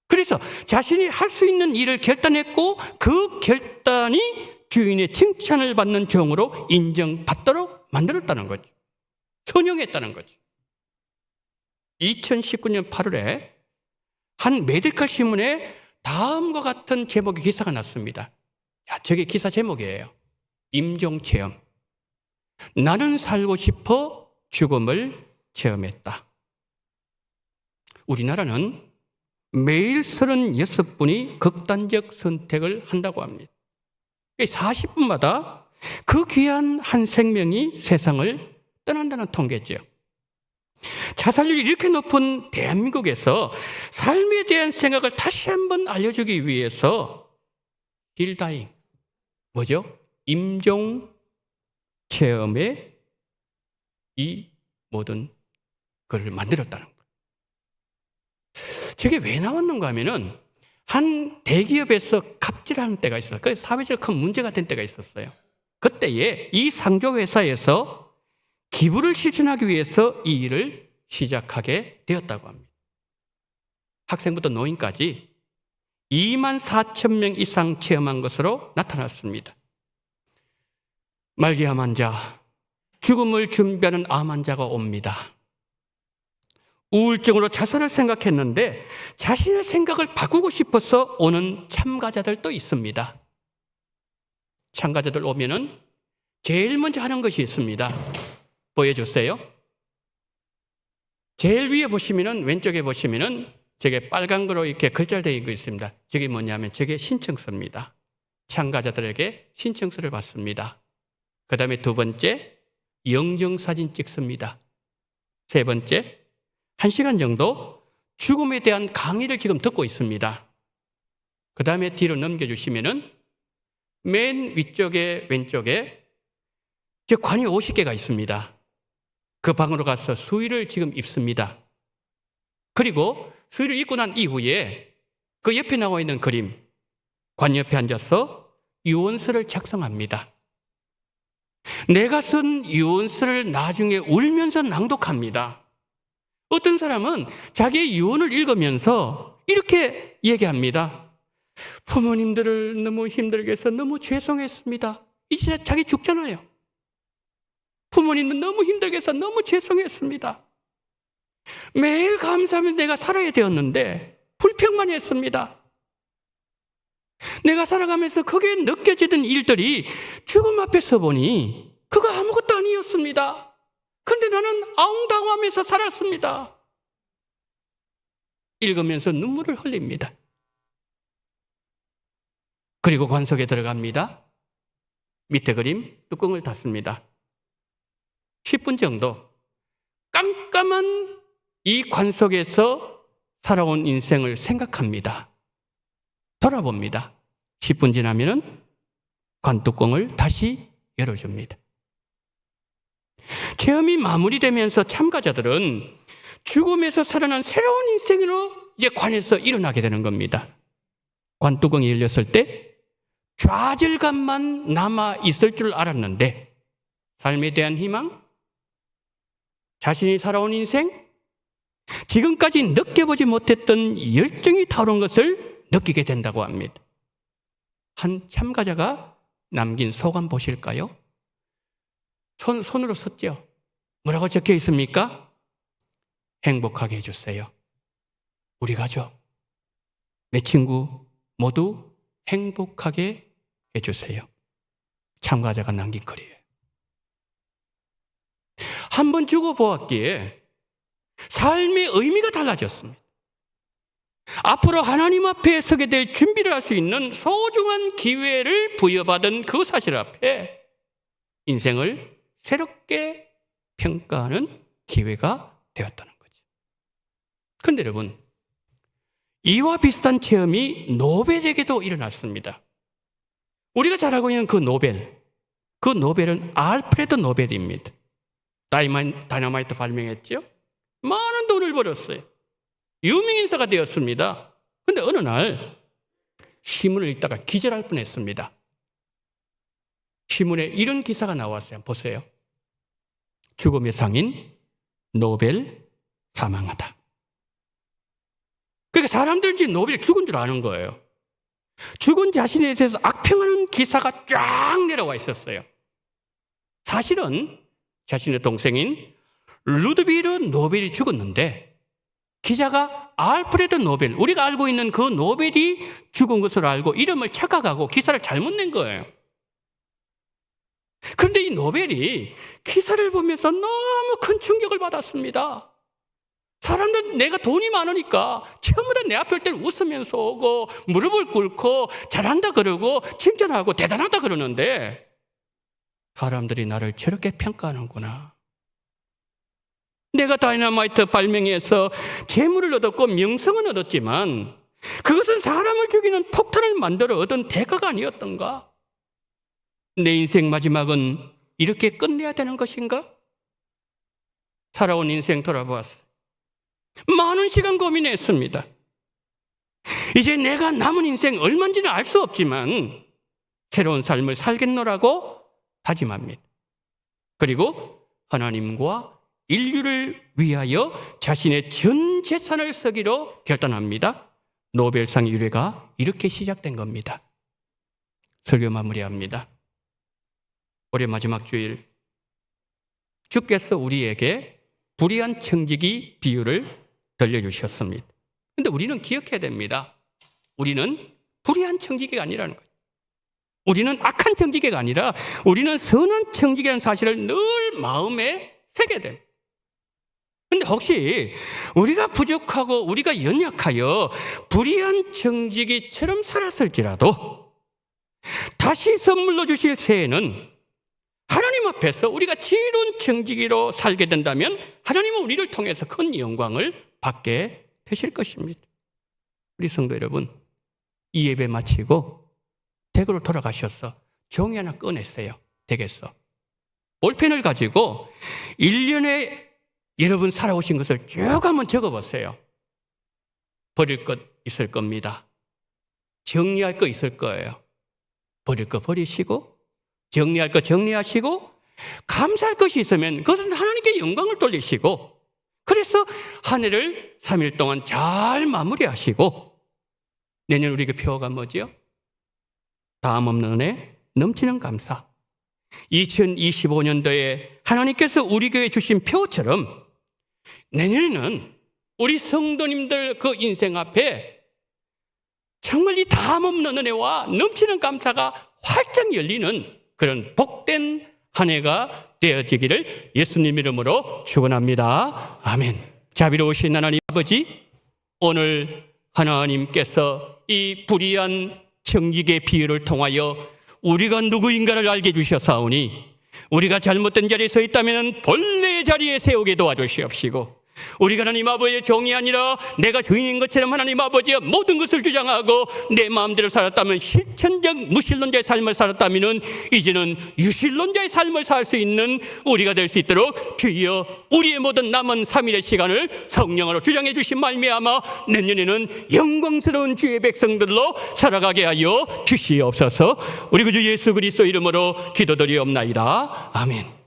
그래서 자신이 할 수 있는 일을 결단했고, 그 결단이 주인의 칭찬을 받는 종으로 인정받도록 만들었다는 거죠. 선용했다는 거죠. 2019년 8월에 한 메디컬 신문에 다음과 같은 제목의 기사가 났습니다. 자, 저게 기사 제목이에요. 임종체험. 나는 살고 싶어 죽음을 체험했다. 우리나라는 매일 36분이 극단적 선택을 한다고 합니다. 40분마다 그 귀한 한 생명이 세상을 떠난다는 통계죠. 자살률이 이렇게 높은 대한민국에서 삶에 대한 생각을 다시 한번 알려주기 위해서 힐다잉, 뭐죠? 임종 체험에 이 모든 것을 만들었다는 거예요. 저게 왜 나왔는가 하면은 한 대기업에서 갑질하는 때가 있었어요. 그래서 사회적으로 큰 문제가 된 때가 있었어요. 그때에 이 상조회사에서 기부를 실천하기 위해서 이 일을 시작하게 되었다고 합니다. 학생부터 노인까지 24,000명 이상 체험한 것으로 나타났습니다. 말기암 환자, 죽음을 준비하는 암 환자가 옵니다. 우울증으로 자살을 생각했는데 자신의 생각을 바꾸고 싶어서 오는 참가자들도 있습니다. 참가자들 오면은 제일 먼저 하는 것이 있습니다. 보여주세요. 제일 위에 보시면은, 왼쪽에 보시면은 저게 빨간 거로 이렇게 글자로 되어 있습니다. 저게 뭐냐면 저게 신청서입니다. 참가자들에게 신청서를 받습니다. 그 다음에 두 번째, 영정사진 찍습니다. 세 번째, 1시간 정도 죽음에 대한 강의를 지금 듣고 있습니다. 그 다음에 뒤로 넘겨주시면은 맨 위쪽에 왼쪽에 저 관이 50개가 있습니다. 그 방으로 가서 수의를 지금 입습니다. 그리고 수의를 입고 난 이후에 그 옆에 나와 있는 그림, 관 옆에 앉아서 유언서를 작성합니다. 내가 쓴 유언서를 나중에 울면서 낭독합니다. 어떤 사람은 자기의 유언을 읽으면서 이렇게 얘기합니다. 부모님들을 너무 힘들게 해서 너무 죄송했습니다. 이제 자기 죽잖아요. 부모님들 너무 힘들게 해서 너무 죄송했습니다. 매일 감사하면서 내가 살아야 되었는데 불평만 했습니다. 내가 살아가면서 거기에 느껴지던 일들이 죽음 앞에 서보니 그거 아무것도 아니었습니다. 근데 나는 아웅다웅하면서 살았습니다. 읽으면서 눈물을 흘립니다. 그리고 관 속에 들어갑니다. 밑에 그림 뚜껑을 닫습니다. 10분 정도 깜깜한 이 관 속에서 살아온 인생을 생각합니다. 돌아봅니다. 10분 지나면은 관 뚜껑을 다시 열어줍니다. 체험이 마무리되면서 참가자들은 죽음에서 살아난 새로운 인생으로 이제 관에서 일어나게 되는 겁니다. 관 뚜껑이 열렸을 때 좌절감만 남아 있을 줄 알았는데 삶에 대한 희망, 자신이 살아온 인생, 지금까지 느껴보지 못했던 열정이 타오른 것을 느끼게 된다고 합니다. 한 참가자가 남긴 소감 보실까요? 손으로 썼죠. 뭐라고 적혀 있습니까? 행복하게 해주세요. 우리 가족, 내 친구 모두 행복하게 해주세요. 참가자가 남긴 글이에요. 한번 죽어보았기에 삶의 의미가 달라졌습니다. 앞으로 하나님 앞에 서게 될 준비를 할 수 있는 소중한 기회를 부여받은 그 사실 앞에 인생을 새롭게 평가하는 기회가 되었다는 거죠. 그런데 여러분, 이와 비슷한 체험이 노벨에게도 일어났습니다. 우리가 잘 알고 있는 그 노벨은 알프레드 노벨입니다. 다이너마이트 발명했죠. 많은 돈을 벌었어요. 유명인사가 되었습니다. 그런데 어느 날 신문을 읽다가 기절할 뻔했습니다. 신문에 이런 기사가 나왔어요. 보세요. 죽음의 상인 노벨 사망하다. 그러니까 사람들이 노벨 죽은 줄 아는 거예요. 죽은 자신에 대해서 악평하는 기사가 쫙 내려와 있었어요. 사실은 자신의 동생인 루드비르 노벨이 죽었는데 기자가 알프레드 노벨, 우리가 알고 있는 그 노벨이 죽은 것을 알고 이름을 착각하고 기사를 잘못 낸 거예요. 그런데 이 노벨이 기사를 보면서 너무 큰 충격을 받았습니다. 사람들 내가 돈이 많으니까 전부 다 내 앞에 올 때는 웃으면서 오고 무릎을 꿇고 잘한다 그러고 칭찬하고 대단하다 그러는데 사람들이 나를 저렇게 평가하는구나. 내가 다이너마이트 발명해서 재물을 얻었고 명성은 얻었지만 그것은 사람을 죽이는 폭탄을 만들어 얻은 대가가 아니었던가? 내 인생 마지막은 이렇게 끝내야 되는 것인가? 살아온 인생 돌아보았어요. 많은 시간 고민했습니다. 이제 내가 남은 인생 얼마인지는 알 수 없지만 새로운 삶을 살겠노라고 다짐합니다. 그리고 하나님과 인류를 위하여 자신의 전 재산을 쓰기로 결단합니다. 노벨상 유래가 이렇게 시작된 겁니다. 설교 마무리합니다. 올해 마지막 주일 주께서 우리에게 불의한 청지기 비유를 들려주셨습니다. 그런데 우리는 기억해야 됩니다. 우리는 불의한 청지기가 아니라는 거예요. 우리는 악한 청지기가 아니라 우리는 선한 청지기라는 사실을 늘 마음에 새게 됩니다. 그런데 혹시 우리가 부족하고 우리가 연약하여 불의한 청지기처럼 살았을지라도 다시 선물로 주실 새해는 하나님 앞에서 우리가 지혜로운 청지기로 살게 된다면 하나님은 우리를 통해서 큰 영광을 받게 되실 것입니다. 우리 성도 여러분, 이 예배 마치고 댁으로 돌아가셔서 종이 하나 꺼냈어요. 댁에서 볼펜을 가지고 1년에 여러분 살아오신 것을 쭉 한번 적어보세요. 버릴 것 있을 겁니다. 정리할 거 있을 거예요. 버릴 거 버리시고 정리할 거 정리하시고 감사할 것이 있으면 그것은 하나님께 영광을 돌리시고 그래서 한 해를 3일 동안 잘 마무리하시고 내년 우리에게 표어가 뭐죠? 다음 없는 은혜 넘치는 감사. 2025년도에 하나님께서 우리 교회에 주신 표처럼 내년에는 우리 성도님들 그 인생 앞에 정말 이 다음 없는 은혜와 넘치는 감사가 활짝 열리는 그런 복된 한 해가 되어지기를 예수님 이름으로 축원합니다. 아멘. 자비로우신 하나님 아버지, 오늘 하나님께서 이 불의한 청지기의 비유를 통하여 우리가 누구인가를 알게 해주셨사오니 우리가 잘못된 자리에 서 있다면 본래의 자리에 세우게 도와주시옵시고 우리가 하나님 아버지의 종이 아니라 내가 주인인 것처럼 하나님 아버지의 모든 것을 주장하고 내 마음대로 살았다면 실천적 무신론자의 삶을 살았다면 이제는 유신론자의 삶을 살 수 있는 우리가 될 수 있도록 주여 우리의 모든 남은 3일의 시간을 성령으로 주장해 주신 말미암아 내년에는 영광스러운 주의 백성들로 살아가게 하여 주시옵소서. 우리 구주 예수 그리스도 이름으로 기도드리옵나이다. 아멘.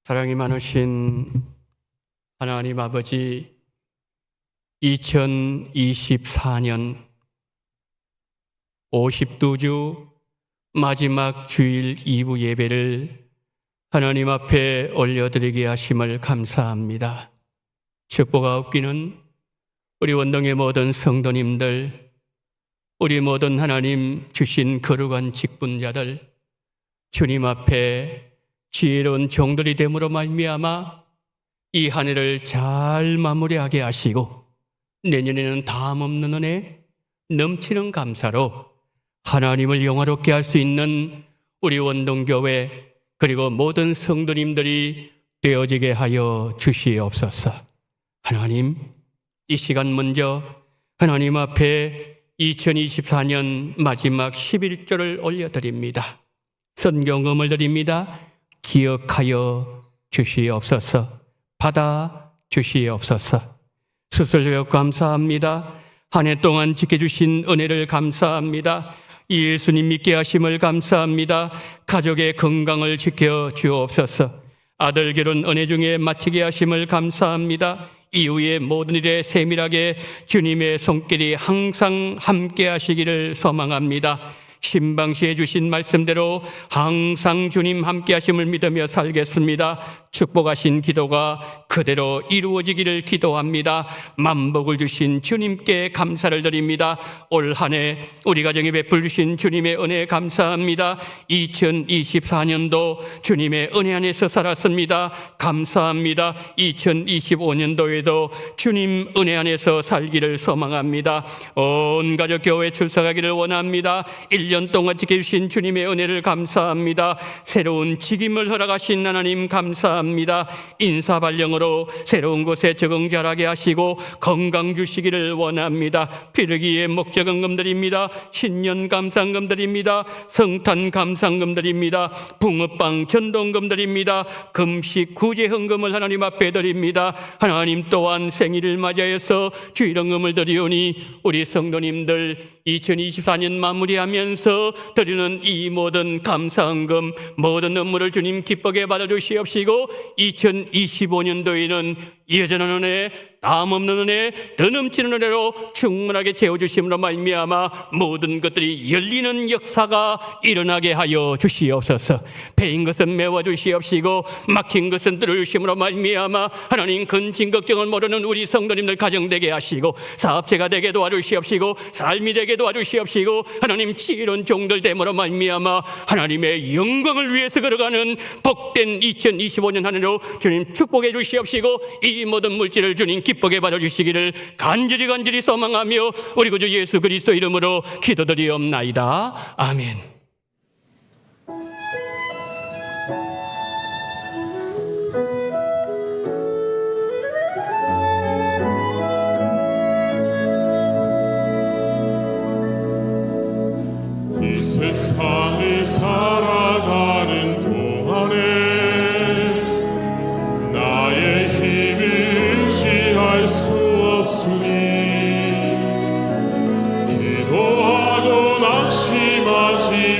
사랑이 많으신 하나님 아버지, 2024년 52주 마지막 주일 2부 예배를 하나님 앞에 올려드리게 하심을 감사합니다. 축복하옵기는 우리 원동의 모든 성도님들, 우리 모든 하나님 주신 거룩한 직분자들, 주님 앞에 지혜로운 종들이 됨으로 말미암아 이 한 해를 잘 마무리하게 하시고 내년에는 다함없는 은혜, 넘치는 감사로 하나님을 영화롭게 할 수 있는 우리 원동교회 그리고 모든 성도님들이 되어지게 하여 주시옵소서. 하나님, 이 시간 먼저 하나님 앞에 2024년 마지막 11조를 올려드립니다. 선경음을 드립니다. 기억하여 주시옵소서. 받아 주시옵소서. 수술료 감사합니다. 한 해 동안 지켜주신 은혜를 감사합니다. 예수님 믿게 하심을 감사합니다. 가족의 건강을 지켜 주옵소서. 아들 결혼 은혜 중에 마치게 하심을 감사합니다. 이후의 모든 일에 세밀하게 주님의 손길이 항상 함께 하시기를 소망합니다. 신방시에 주신 말씀대로 항상 주님 함께 하심을 믿으며 살겠습니다. 축복하신 기도가 그대로 이루어지기를 기도합니다. 만복을 주신 주님께 감사를 드립니다. 올 한 해 우리 가정에 베풀 주신 주님의 은혜 감사합니다. 2024년도 주님의 은혜 안에서 살았습니다. 감사합니다. 2025년도에도 주님 은혜 안에서 살기를 소망합니다. 온 가족 교회 출석하기를 원합니다. 1년 동안 지켜주신 주님의 은혜를 감사합니다. 새로운 직임을 허락하신 하나님 감사합니다. 인사발령으로 새로운 곳에 적응 잘하게 하시고 건강 주시기를 원합니다. 필기의 목적응금 드립니다. 신년 감상금 드립니다. 성탄 감상금 드립니다. 붕어빵 전동금 드립니다. 금식 구제헌금을 하나님 앞에 드립니다. 하나님 또한 생일을 맞이하여서 주일헌금을 드리오니 우리 성도님들 2024년 마무리하면서 드리는 이 모든 감사헌금 모든 업무를 주님 기쁘게 받아주시옵시고 2025년도에는 여전한 은혜, 다함없는 은혜, 더 넘치는 은혜로 충만하게 채워주심으로 말미암아 모든 것들이 열리는 역사가 일어나게 하여 주시옵소서. 배인 것은 메워주시옵시고 막힌 것은 뚫어주심으로 말미암아 하나님 근심 걱정을 모르는 우리 성도님들 가정되게 하시고 사업체가 되게 도와주시옵시고 삶이 되게 도와주시옵시고 하나님 지혜로운 종들 됨으로 말미암아 하나님의 영광을 위해서 걸어가는 복된 2025년 한 해로 주님 축복해 주시옵시고 이 모든 물질을 주님 기쁘게 받아주시기를 간절히 소망하며 우리 구주 예수 그리스도 이름으로 기도드리옵나이다. 아멘. 이 세상을 살아가는 동안에 나의 힘을 의지할 수 없으니 기도하도 낙심하지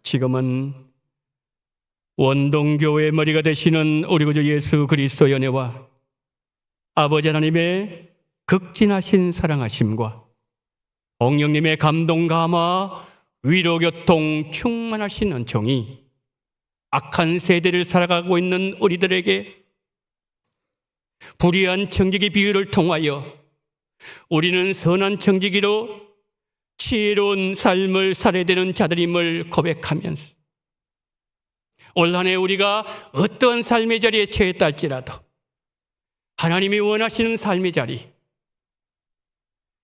지금은 원동교회의 머리가 되시는 우리 구주 예수 그리스도의 은혜와 아버지 하나님의 극진하신 사랑하심과 성령님의 감동 감화 위로 교통 충만하신 은총이 악한 세대를 살아가고 있는 우리들에게 불의한 청지기 비유를 통하여 우리는 선한 청지기로 지혜로운 삶을 살아야 되는 자들임을 고백하면서 올 한 해 우리가 어떠한 삶의 자리에 처했다 할지라도 하나님이 원하시는 삶의 자리,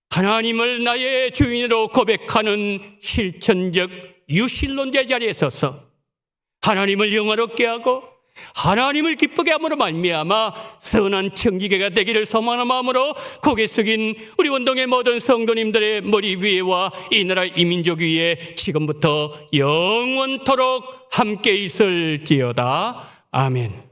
하나님을 나의 주인으로 고백하는 실천적 유실론자의 자리에 서서 하나님을 영화롭게 하고 하나님을 기쁘게 함으로 말미암아 선한 청지기가 되기를 소망하는 마음으로 고개 숙인 우리 원동의 모든 성도님들의 머리 위에와 이 나라 이민족 위에 지금부터 영원토록 함께 있을지어다. 아멘.